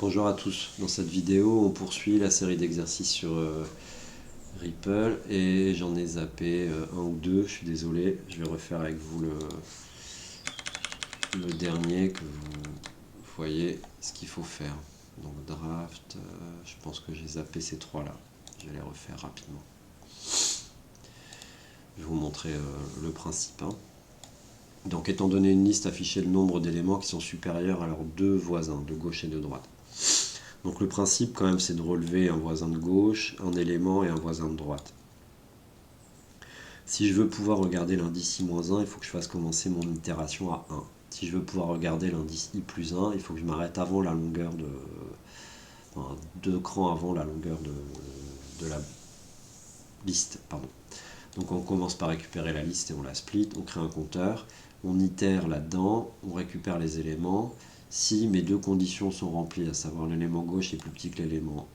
Bonjour à tous, dans cette vidéo on poursuit la série d'exercices sur Ripple et j'en ai zappé un ou deux, je suis désolé, je vais refaire avec vous le dernier que vous voyez ce qu'il faut faire. Donc draft, je pense que j'ai zappé ces trois là, je vais les refaire rapidement. Je vais vous montrer le principe. Donc étant donné une liste, affichez le nombre d'éléments qui sont supérieurs à leurs deux voisins, de gauche et de droite. Donc le principe quand même c'est de relever un voisin de gauche, un élément et un voisin de droite. Si je veux pouvoir regarder l'indice i-1, il faut que je fasse commencer mon itération à 1. Si je veux pouvoir regarder l'indice i plus 1, il faut que je m'arrête avant la longueur de... Enfin, 2 crans avant la longueur de la liste. Pardon. Donc on commence par récupérer la liste et on la split, on crée un compteur, on itère là-dedans, on récupère les éléments. Si mes deux conditions sont remplies, à savoir l'élément gauche est plus petit que l'élément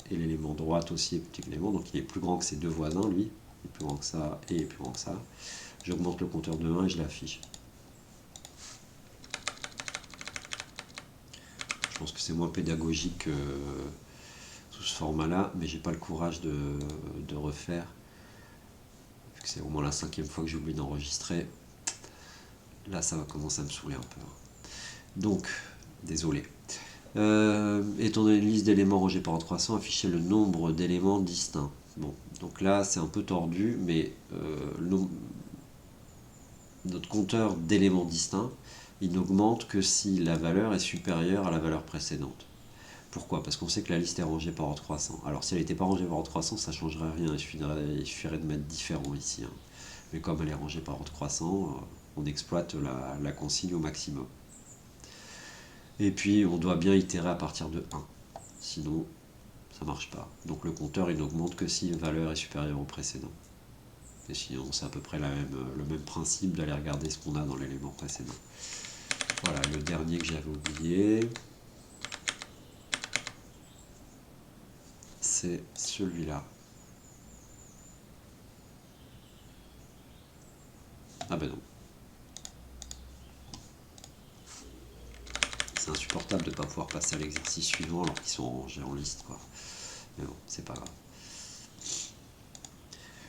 et l'élément droite aussi est plus petit que l'élément, donc il est plus grand que ses deux voisins, lui, il est plus grand que ça et il est plus grand que ça, j'augmente le compteur de 1 et je l'affiche. Je pense que c'est moins pédagogique sous ce format-là, mais j'ai pas le courage de refaire, vu que c'est au moins la 5e fois que j'oublie d'enregistrer. Là, ça va commencer à me saouler un peu. Donc, désolé. Étant donné une liste d'éléments rangés par ordre croissant, affichez le nombre d'éléments distincts. Bon, donc là, c'est un peu tordu, mais notre compteur d'éléments distincts, il n'augmente que si la valeur est supérieure à la valeur précédente. Pourquoi? Parce qu'on sait que la liste est rangée par ordre croissant. Alors, si elle n'était pas rangée par ordre croissant, ça ne changerait rien. Il suffirait de mettre différent ici. Mais comme elle est rangée par ordre croissant, on exploite la consigne au maximum. Et puis on doit bien itérer à partir de 1, sinon ça marche pas. Donc le compteur il n'augmente que si une valeur est supérieure au précédent. Et sinon c'est à peu près le même principe d'aller regarder ce qu'on a dans l'élément précédent. Voilà, le dernier que j'avais oublié, c'est celui-là. Ah ben non. C'est insupportable de ne pas pouvoir passer à l'exercice suivant alors qu'ils sont rangés en liste, quoi. Mais bon, c'est pas grave.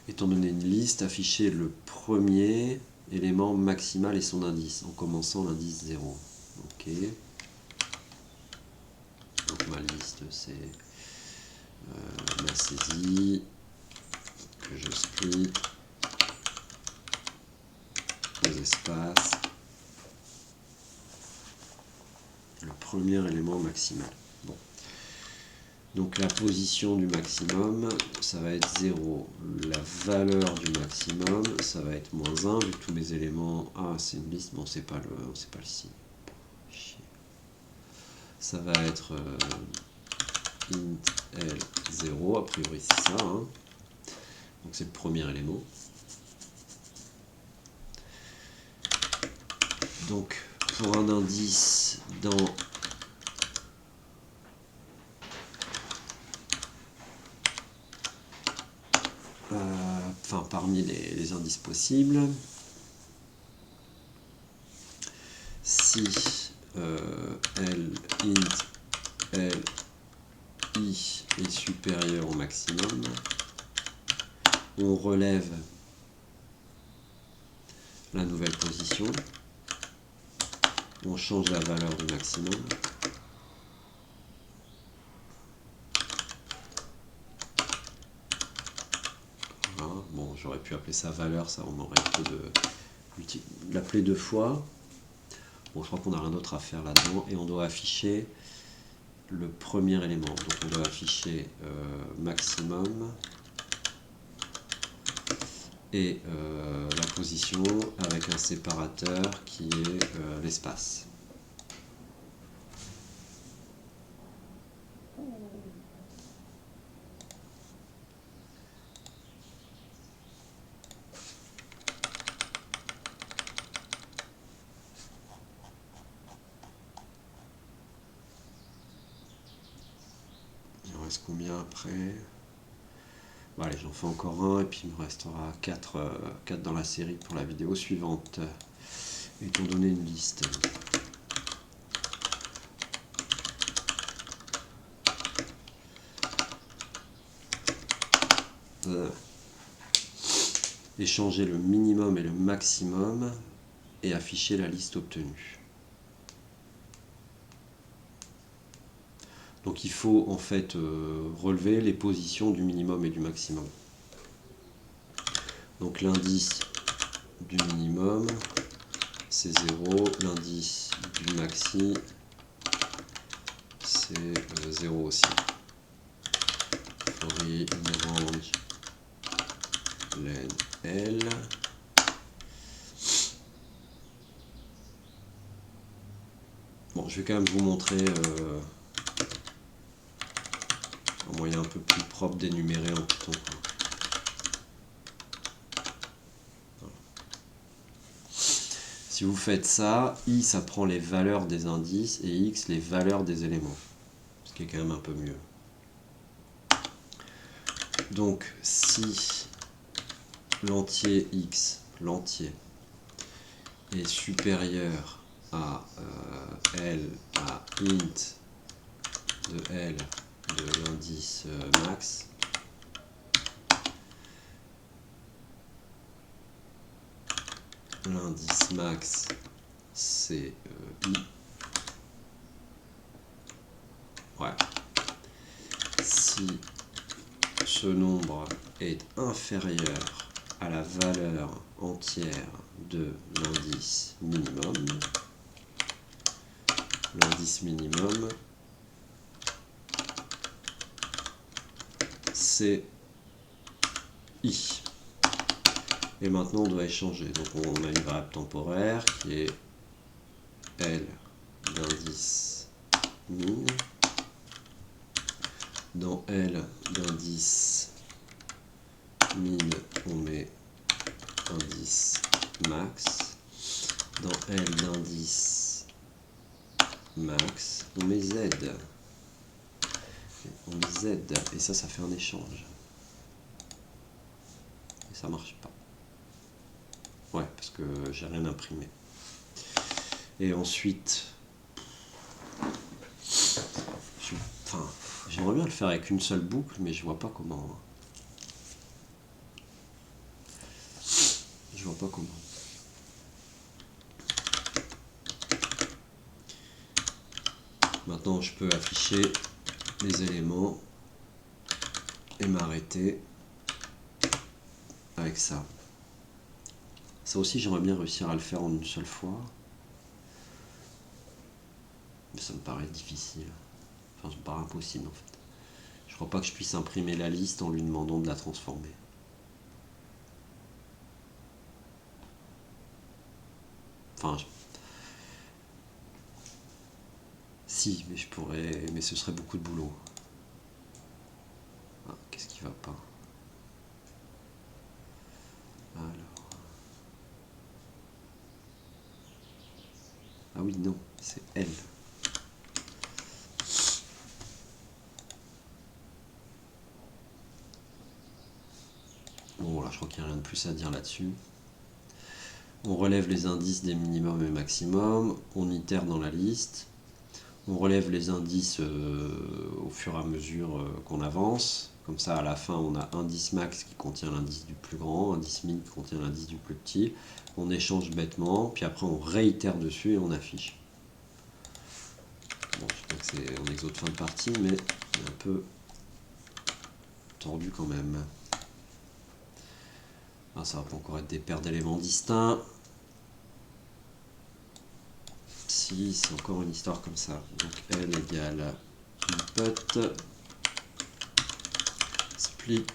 Étant donné une liste, affichez le premier élément maximal et son indice, en commençant l'indice 0. Ok. Donc ma liste c'est ma saisie, que je split, les espaces, le premier élément maximal. Bon. Donc la position du maximum, ça va être 0. La valeur du maximum, ça va être moins 1, vu que tous mes éléments... Ah, c'est une liste, bon, c'est pas le signe. Ça va être int L0, a priori c'est ça. Donc c'est le premier élément. Donc pour un indice dans... parmi les indices possibles, si L int L I est supérieur au maximum, on relève la nouvelle position, on change la valeur du maximum, voilà. Bon, j'aurais pu appeler ça valeur, ça on aurait un peu de l'appeler deux fois. Bon, je crois qu'on n'a rien d'autre à faire là-dedans, et on doit afficher le premier élément. Donc on doit afficher maximum et la position avec un séparateur qui est l'espace. Il en reste combien après? Bon, allez, j'en fais encore un et puis il me restera 4 dans la série pour la vidéo suivante. Étant donné une liste. échanger le minimum et le maximum et afficher la liste obtenue. Donc il faut en fait relever les positions du minimum et du maximum. Donc l'indice du minimum c'est 0, l'indice du maxi c'est 0 aussi. For in range len L. Bon, je vais quand même vous montrer un moyen un peu plus propre d'énumérer en Python. Si vous faites ça, I ça prend les valeurs des indices et X les valeurs des éléments. Ce qui est quand même un peu mieux. Donc si l'entier X, l'entier, est supérieur à L, à int de L de l'indice max, l'indice max c'est I. Ouais. Si ce nombre est inférieur à la valeur entière de l'indice minimum, c'est I. Et maintenant on doit échanger. Donc on a une variable temporaire qui est L d'indice min. Dans L d'indice min, on met indice max. Dans L d'indice max, on met Z. On met Z. Et ça fait un échange. Et ça marche pas. Ouais, parce que j'ai rien imprimé. Et ensuite, j'aimerais bien le faire avec une seule boucle, mais je vois pas comment. Je vois pas comment. Maintenant, je peux afficher les éléments et m'arrêter avec ça. Ça aussi, j'aimerais bien réussir à le faire en une seule fois. Mais ça me paraît difficile. Enfin, ça me paraît impossible en fait. Je crois pas que je puisse imprimer la liste en lui demandant de la transformer. Enfin, si, mais je pourrais. Mais ce serait beaucoup de boulot. Ah, qu'est-ce qui va pas? Alors. Ah oui, non, c'est L. Bon, voilà, je crois qu'il n'y a rien de plus à dire là-dessus. On relève les indices des minimums et maximums, on itère dans la liste, on relève les indices au fur et à mesure qu'on avance. Comme ça, à la fin, on a indice max qui contient l'indice du plus grand, indice min qui contient l'indice du plus petit. On échange bêtement, puis après on réitère dessus et on affiche. Bon, je crois que c'est en exo de fin de partie, mais c'est un peu tordu quand même. Ah, ça va pas encore être des paires d'éléments distincts. Si, c'est encore une histoire comme ça. Donc L égale input split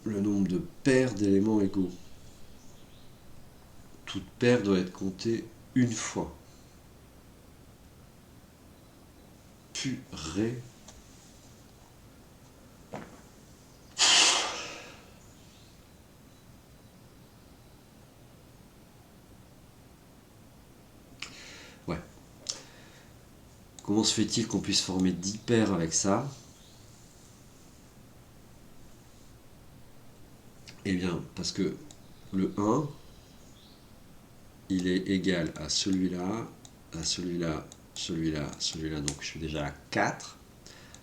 le nombre de paires d'éléments égaux. Toute paire doit être comptée une fois. Purée. Ouais. Comment se fait-il qu'on puisse former 10 paires avec ça? Eh bien, parce que le 1, il est égal à celui-là, à celui-là, celui-là, celui-là. Donc je suis déjà à 4.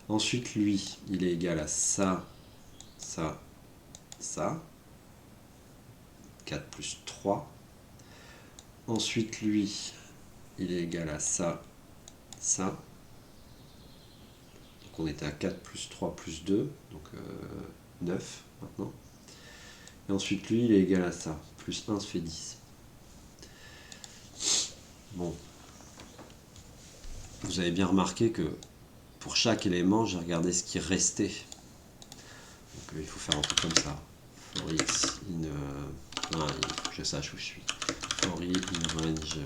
Ensuite, lui, il est égal à ça, ça, ça. 4 plus 3. Ensuite, lui, il est égal à ça, ça. Donc on était à 4 plus 3 plus 2, donc 9 maintenant. Et ensuite, lui, il est égal à ça. Plus 1, ça fait 10. Bon. Vous avez bien remarqué que pour chaque élément, j'ai regardé ce qui restait. Donc il faut faire un truc comme ça. For x in... il faut que je sache où je suis. For i in range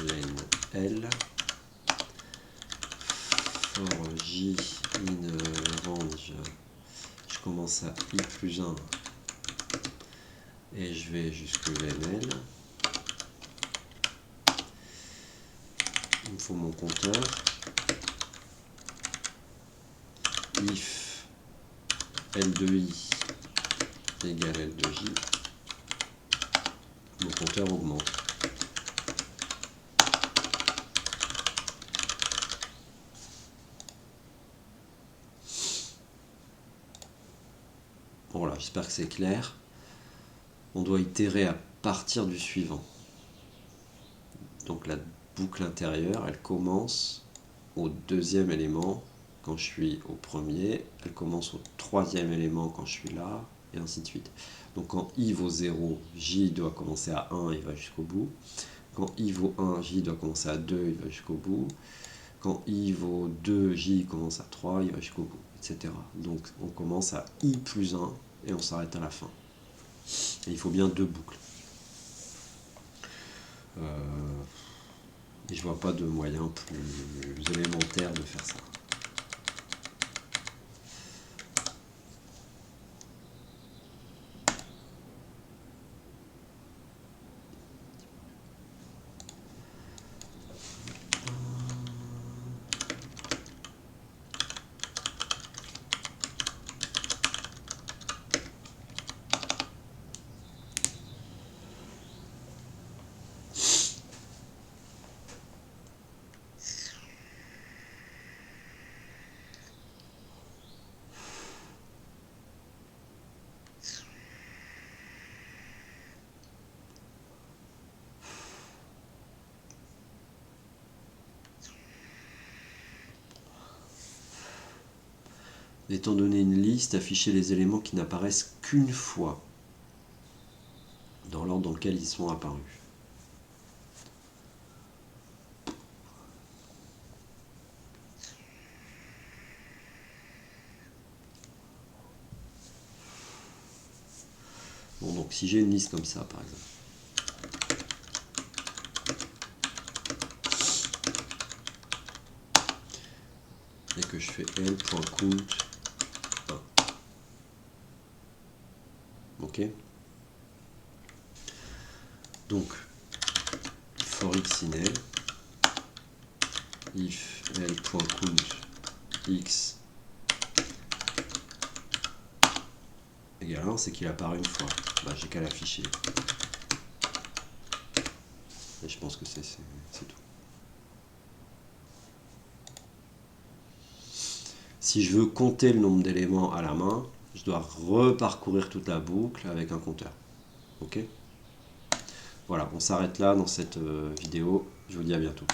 len L. For j in range... Je commence à i plus 1. Et je vais jusque len L. Il me faut mon compteur. If L de I égale L de J, mon compteur augmente. Voilà, j'espère que c'est clair. On doit itérer à partir du suivant. Donc la boucle intérieure, elle commence au deuxième élément quand je suis au premier, elle commence au troisième élément quand je suis là, et ainsi de suite. Donc quand i vaut 0, j doit commencer à 1, il va jusqu'au bout. Quand i vaut 1, j doit commencer à 2, il va jusqu'au bout. Quand i vaut 2, j commence à 3, il va jusqu'au bout, etc. Donc on commence à i plus 1 et on s'arrête à la fin. Et il faut bien deux boucles. Et je vois pas de moyen plus élémentaire de faire ça. Étant donné une liste, afficher les éléments qui n'apparaissent qu'une fois dans l'ordre dans lequel ils sont apparus. Bon, donc si j'ai une liste comme ça, par exemple, et que je fais l.count 1. Ok. Donc, for x in L, if l.count x égale 1, c'est qu'il apparaît une fois. Bah, j'ai qu'à l'afficher. Et je pense que c'est tout. Si je veux compter le nombre d'éléments à la main, je dois reparcourir toute la boucle avec un compteur. Ok ? Voilà, on s'arrête là dans cette vidéo. Je vous dis à bientôt.